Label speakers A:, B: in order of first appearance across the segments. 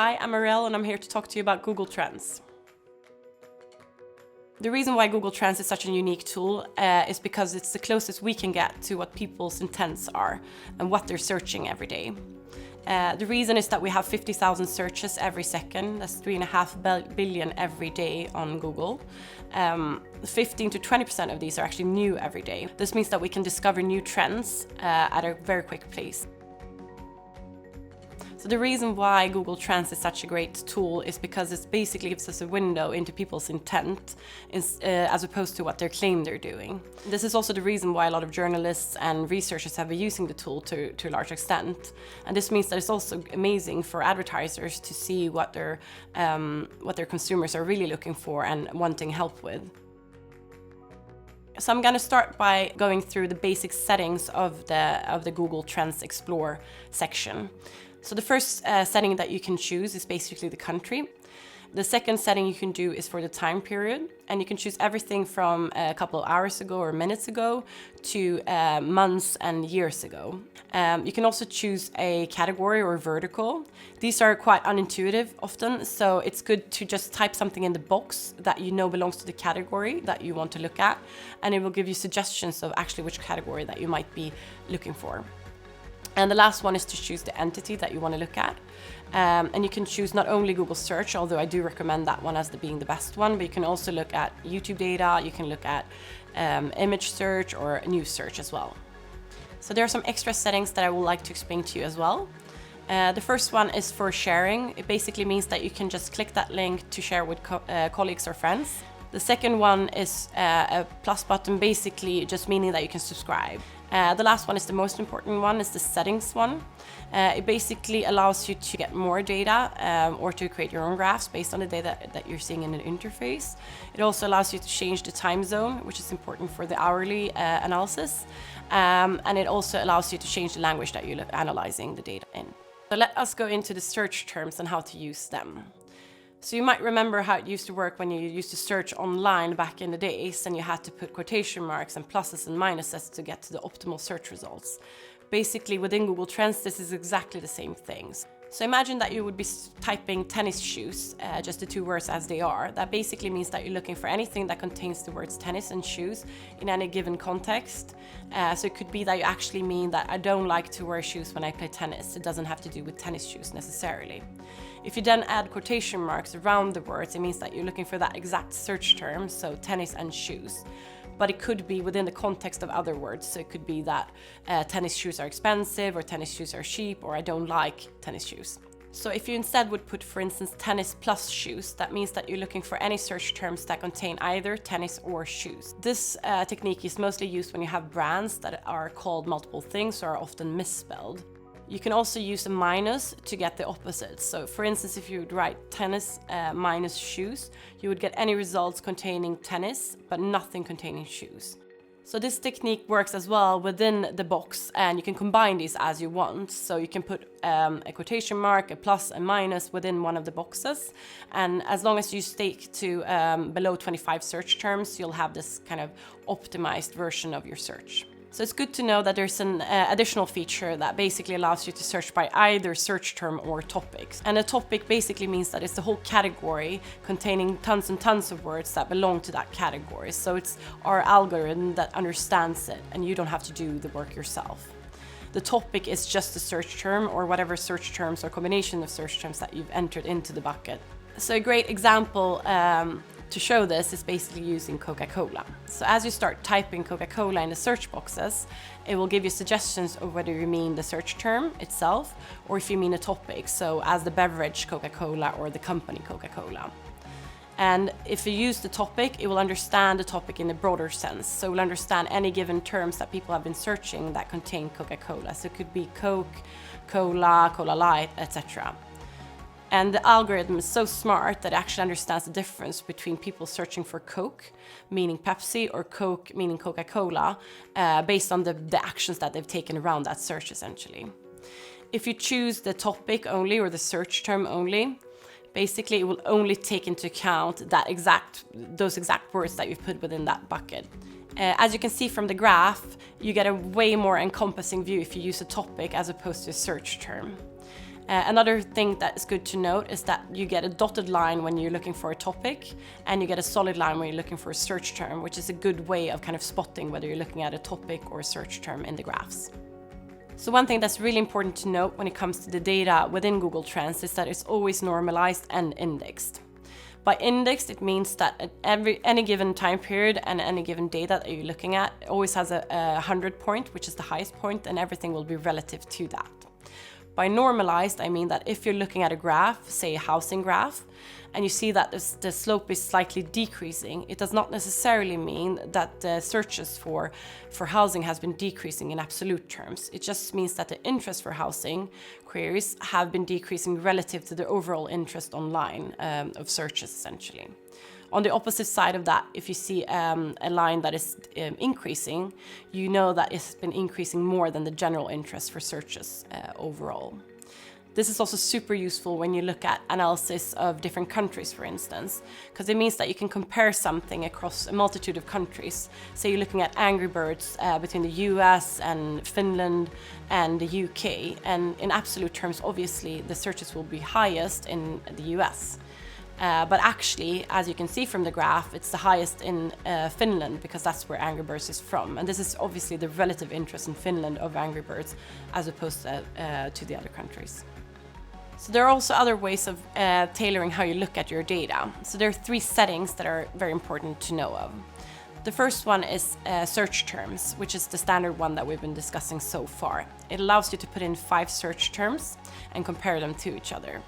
A: Hi, I'm Ariel and I'm here to talk to you about Google Trends. The reason why Google Trends is such a unique tool is because it's the closest we can get to what people's intents are and what they're searching every day. The reason is that we have 50,000 searches every second. That's 3.5 billion every day on Google. 15 to 20% of these are actually new every day. This means that we can discover new trends at a very quick pace. So the reason why Google Trends is such a great tool is because it basically gives us a window into people's intent as opposed to what they claim they're doing. This is also the reason why a lot of journalists and researchers have been using the tool to a large extent. And this means that it's also amazing for advertisers to see what their consumers are really looking for and wanting help with. So I'm going to start by going through the basic settings of the Google Trends Explore section. So the first setting that you can choose is basically the country. The second setting you can do is for the time period, and you can choose everything from a couple of hours ago or minutes ago to months and years ago. You can also choose a category or vertical. These are quite unintuitive often, so it's good to just type something in the box that you know belongs to the category that you want to look at, and it will give you suggestions of actually which category that you might be looking for. And the last one is to choose the entity that you want to look at. And you can choose not only Google search, although I do recommend that one as being the best one, but you can also look at YouTube data, you can look at image search or news search as well. So there are some extra settings that I would like to explain to you as well. The first one is for sharing. It basically means that you can just click that link to share with colleagues or friends. The second one is a plus button, basically just meaning that you can subscribe. The last one is the most important one, is the settings one. It basically allows you to get more data or to create your own graphs based on the data that you're seeing in an interface. It also allows you to change the time zone, which is important for the hourly analysis. And it also allows you to change the language that you're analyzing the data in. So let us go into the search terms and how to use them. So you might remember how it used to work when you used to search online back in the days, and you had to put quotation marks and pluses and minuses to get to the optimal search results. Basically, within Google Trends, this is exactly the same things. So imagine that you would be typing tennis shoes, just the two words as they are. That basically means that you're looking for anything that contains the words tennis and shoes in any given context. So it could be that you actually mean that I don't like to wear shoes when I play tennis. It doesn't have to do with tennis shoes necessarily. If you then add quotation marks around the words, it means that you're looking for that exact search term, so tennis and shoes. But it could be within the context of other words. So it could be that tennis shoes are expensive, or tennis shoes are cheap, or I don't like tennis shoes. So if you instead would put, for instance, tennis plus shoes, that means that you're looking for any search terms that contain either tennis or shoes. This technique is mostly used when you have brands that are called multiple things or are often misspelled. You can also use a minus to get the opposite. So for instance, if you would write tennis minus shoes, you would get any results containing tennis, but nothing containing shoes. So this technique works as well within the box, and you can combine these as you want. So you can put a quotation mark, a plus, a minus within one of the boxes. And as long as you stick to below 25 search terms, you'll have this kind of optimized version of your search. So it's good to know that there's an additional feature that basically allows you to search by either search term or topics. And a topic basically means that it's the whole category containing tons and tons of words that belong to that category. So it's our algorithm that understands it, and you don't have to do the work yourself. The topic is just a search term or whatever search terms or combination of search terms that you've entered into the bucket. So a great example to show this is basically using Coca-Cola. So as you start typing Coca-Cola in the search boxes, it will give you suggestions of whether you mean the search term itself or if you mean a topic, so as the beverage Coca-Cola or the company Coca-Cola. And if you use the topic, it will understand the topic in a broader sense. So it will understand any given terms that people have been searching that contain Coca-Cola. So it could be Coke, Cola, Cola Light, etc. And the algorithm is so smart that it actually understands the difference between people searching for Coke, meaning Pepsi, or Coke, meaning Coca-Cola, based on the actions that they've taken around that search, essentially. If you choose the topic only or the search term only, basically it will only take into account those exact words that you've put within that bucket. As you can see from the graph, you get a way more encompassing view if you use a topic as opposed to a search term. Another thing that is good to note is that you get a dotted line when you're looking for a topic, and you get a solid line when you're looking for a search term, which is a good way of kind of spotting whether you're looking at a topic or a search term in the graphs. So one thing that's really important to note when it comes to the data within Google Trends is that it's always normalized and indexed. By indexed, it means that at any given time period and any given data that you're looking at, it always has a 100 point, which is the highest point, and everything will be relative to that. By normalized, I mean that if you're looking at a graph, say a housing graph, and you see that the slope is slightly decreasing, it does not necessarily mean that the searches for housing has been decreasing in absolute terms. It just means that the interest for housing queries have been decreasing relative to the overall interest online of searches, essentially. On the opposite side of that, if you see a line that is increasing, you know that it's been increasing more than the general interest for searches overall. This is also super useful when you look at analysis of different countries, for instance, because it means that you can compare something across a multitude of countries. Say you're looking at Angry Birds between the US and Finland and the UK, and in absolute terms, obviously, the searches will be highest in the US. But actually, as you can see from the graph, it's the highest in Finland because that's where Angry Birds is from. And this is obviously the relative interest in Finland of Angry Birds as opposed to the other countries. So there are also other ways of tailoring how you look at your data. So there are 3 settings that are very important to know of. The first one is search terms, which is the standard one that we've been discussing so far. It allows you to put in 5 search terms and compare them to each other.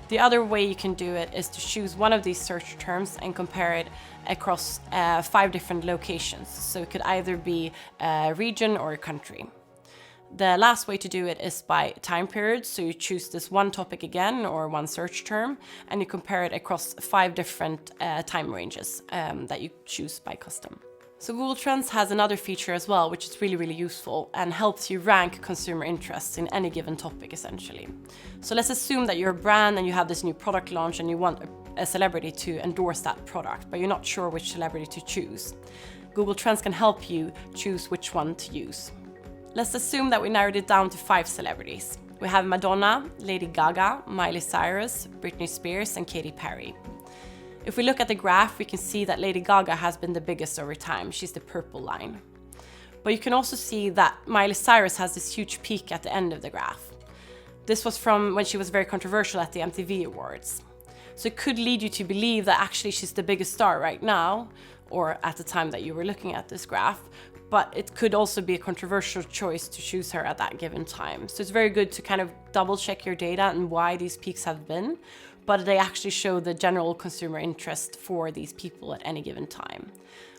A: The other way you can do it is to choose one of these search terms and compare it across 5 different locations. So it could either be a region or a country. The last way to do it is by time period. So you choose this one topic again or one search term, and you compare it across 5 different time ranges that you choose by custom. So Google Trends has another feature as well, which is really, really useful and helps you rank consumer interests in any given topic, essentially. So let's assume that you're a brand and you have this new product launch and you want a celebrity to endorse that product, but you're not sure which celebrity to choose. Google Trends can help you choose which one to use. Let's assume that we narrowed it down to 5 celebrities. We have Madonna, Lady Gaga, Miley Cyrus, Britney Spears, and Katy Perry. If we look at the graph, we can see that Lady Gaga has been the biggest over time. She's the purple line. But you can also see that Miley Cyrus has this huge peak at the end of the graph. This was from when she was very controversial at the MTV Awards. So it could lead you to believe that actually she's the biggest star right now, or at the time that you were looking at this graph, but it could also be a controversial choice to choose her at that given time. So it's very good to kind of double check your data and why these peaks have been, but they actually show the general consumer interest for these people at any given time.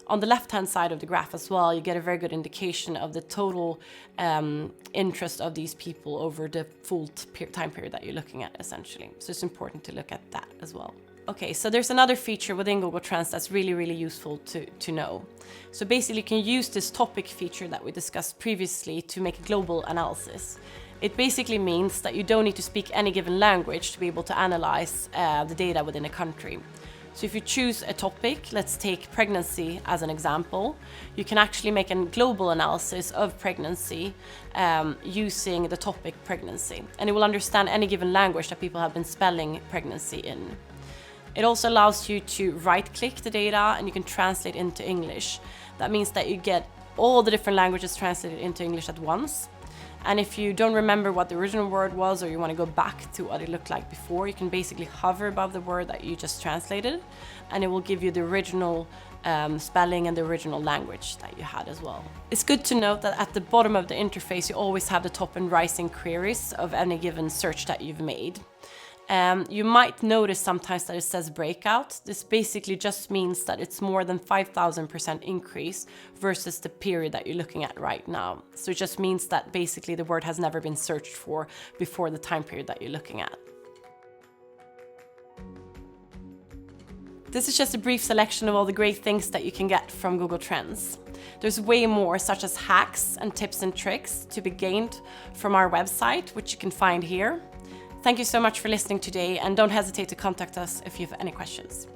A: On the left-hand side of the graph as well, you get a very good indication of the total interest of these people over the full time period that you're looking at, essentially. So it's important to look at that as well. Okay, so there's another feature within Google Trends that's really, really useful to know. So basically, you can use this topic feature that we discussed previously to make a global analysis. It basically means that you don't need to speak any given language to be able to analyze the data within a country. So if you choose a topic, let's take pregnancy as an example, you can actually make a global analysis of pregnancy using the topic pregnancy. And it will understand any given language that people have been spelling pregnancy in. It also allows you to right-click the data and you can translate into English. That means that you get all the different languages translated into English at once. And if you don't remember what the original word was, or you want to go back to what it looked like before, you can basically hover above the word that you just translated, and it will give you the original spelling and the original language that you had as well. It's good to note that at the bottom of the interface, you always have the top and rising queries of any given search that you've made. You might notice sometimes that it says breakout. This basically just means that it's more than 5,000% increase versus the period that you're looking at right now. So it just means that basically the word has never been searched for before the time period that you're looking at. This is just a brief selection of all the great things that you can get from Google Trends. There's way more, such as hacks and tips and tricks to be gained from our website, which you can find here. Thank you so much for listening today, and don't hesitate to contact us if you have any questions.